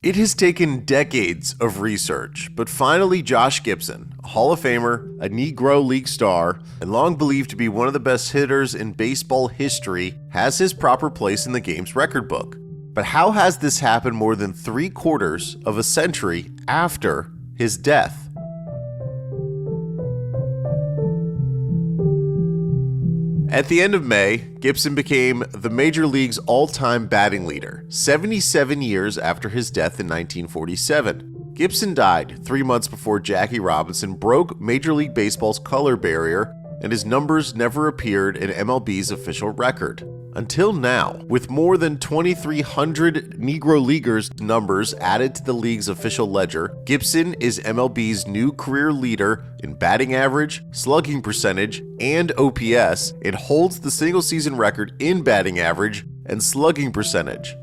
It has taken decades of research, but finally Josh Gibson, a Hall of Famer, a Negro League star, and long believed to be one of the best hitters in baseball history, has his proper place in the game's record book. But how has this happened more than 3/4 of a century after his death? At the end of May, Gibson became the Major League's all-time batting leader, 77 years after his death in 1947. Gibson died 3 months before Jackie Robinson broke Major League Baseball's color barrier, and his numbers never appeared in MLB's official record. Until now, with more than 2,300 Negro Leaguers' numbers added to the league's official ledger, Gibson is MLB's new career leader in batting average, slugging percentage, and OPS, and holds the single-season record in batting average and slugging percentage.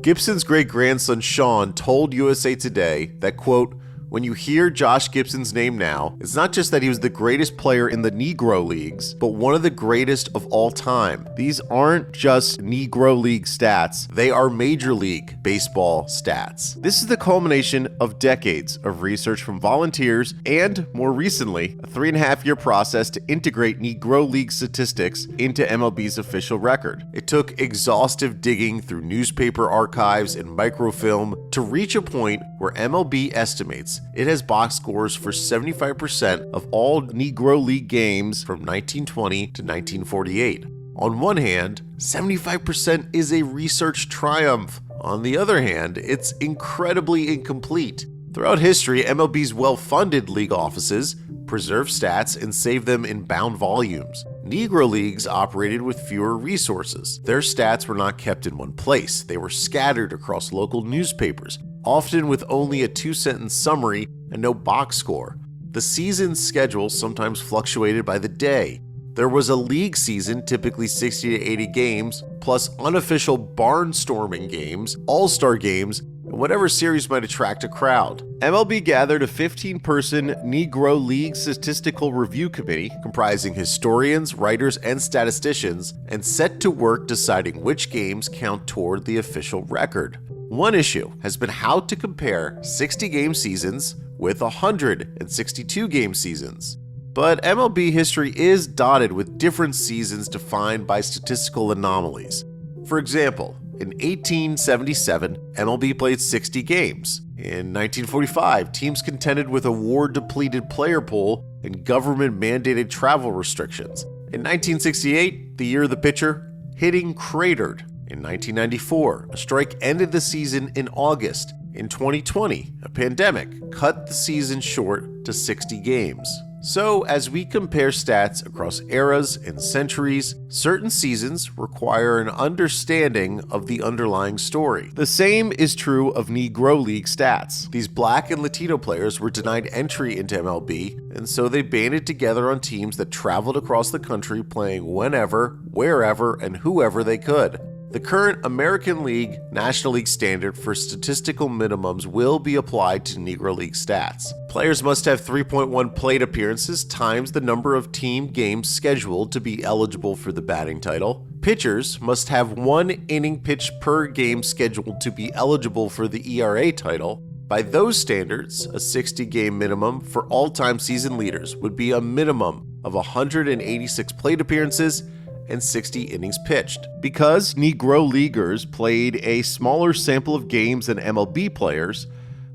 Gibson's great-grandson Sean told USA Today that, quote, "When you hear Josh Gibson's name now, it's not just that he was the greatest player in the Negro Leagues, but one of the greatest of all time. These aren't just Negro League stats, they are Major League Baseball stats." This is the culmination of decades of research from volunteers and, more recently, a 3.5-year process to integrate Negro League statistics into MLB's official record. It took exhaustive digging through newspaper archives and microfilm to reach a point where MLB estimates it has box scores for 75% of all Negro League games from 1920 to 1948. On one hand, 75% is a research triumph. On the other hand, it's incredibly incomplete. Throughout history, MLB's well-funded league offices preserve stats and save them in bound volumes. Negro Leagues operated with fewer resources. Their stats were not kept in one place. They were scattered across local newspapers, often with only a 2-sentence summary and no box score. The season schedule sometimes fluctuated by the day. There was a league season, typically 60 to 80 games, plus unofficial barnstorming games, all-star games, and whatever series might attract a crowd. MLB gathered a 15-person Negro League Statistical Review Committee comprising historians, writers, and statisticians, and set to work deciding which games count toward the official record. One issue has been how to compare 60-game seasons with 162-game seasons. But MLB history is dotted with different seasons defined by statistical anomalies. For example, in 1877, MLB played 60 games. In 1945, teams contended with a war-depleted player pool and government-mandated travel restrictions. In 1968, the year of the pitcher, hitting cratered. In 1994, a strike ended the season in August. In 2020, a pandemic cut the season short to 60 games. So, as we compare stats across eras and centuries, certain seasons require an understanding of the underlying story. The same is true of Negro League stats. These Black and Latino players were denied entry into MLB, and so they banded together on teams that traveled across the country playing whenever, wherever, and whoever they could. The current American League National League standard for statistical minimums will be applied to Negro League stats. Players must have 3.1 plate appearances times the number of team games scheduled to be eligible for the batting title. Pitchers must have 1 inning pitched per game scheduled to be eligible for the ERA title. By those standards, a 60-game minimum for all-time season leaders would be a minimum of 186 plate appearances and 60 innings pitched. Because Negro Leaguers played a smaller sample of games than MLB players,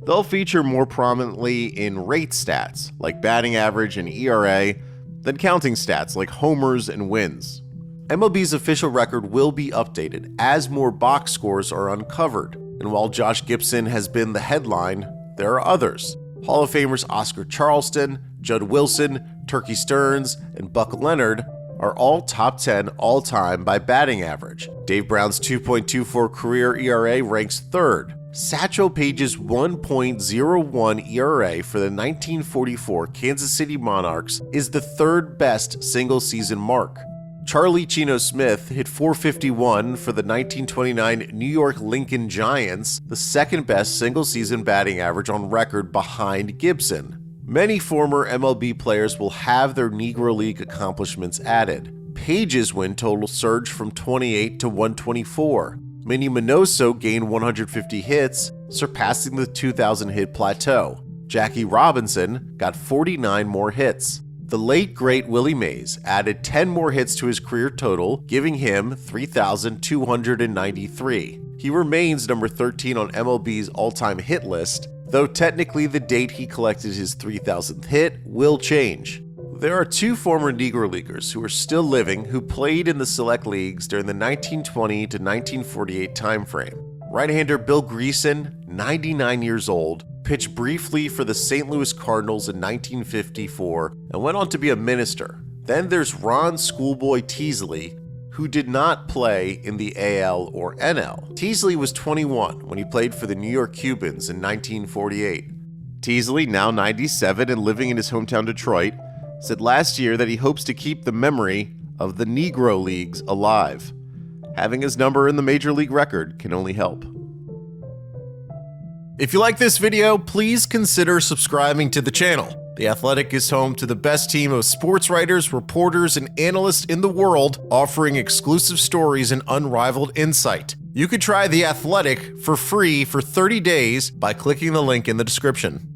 they'll feature more prominently in rate stats, like batting average and ERA, than counting stats like homers and wins. MLB's official record will be updated as more box scores are uncovered, and while Josh Gibson has been the headline, there are others. Hall of Famers Oscar Charleston, Judd Wilson, Turkey Stearns, and Buck Leonard are all top 10 all-time by batting average. Dave Brown's 2.24 career ERA ranks 3rd. Satchel Paige's 1.01 ERA for the 1944 Kansas City Monarchs is the 3rd best single-season mark. Charlie Chino Smith hit .451 for the 1929 New York Lincoln Giants, the 2nd best single-season batting average on record behind Gibson. Many former MLB players will have their Negro League accomplishments added. Paige's win total surged from 28 to 124. Minnie Minoso gained 150 hits, surpassing the 2,000 hit plateau. Jackie Robinson got 49 more hits. The late great Willie Mays added 10 more hits to his career total, giving him 3,293. He remains number 13 on MLB's all-time hit list, though technically the date he collected his 3,000th hit will change. There are two former Negro Leaguers who are still living who played in the select leagues during the 1920 to 1948 timeframe. Right-hander Bill Greason, 99 years old, pitched briefly for the St. Louis Cardinals in 1954 and went on to be a minister. Then there's Ron Schoolboy Teasley, who did not play in the AL or NL. Teasley was 21 when he played for the New York Cubans in 1948. Teasley, now 97 and living in his hometown Detroit, said last year that he hopes to keep the memory of the Negro Leagues alive. Having his number in the Major League record can only help. If you like this video, please consider subscribing to the channel. The Athletic is home to the best team of sports writers, reporters, and analysts in the world, offering exclusive stories and unrivaled insight. You could try The Athletic for free for 30 days by clicking the link in the description.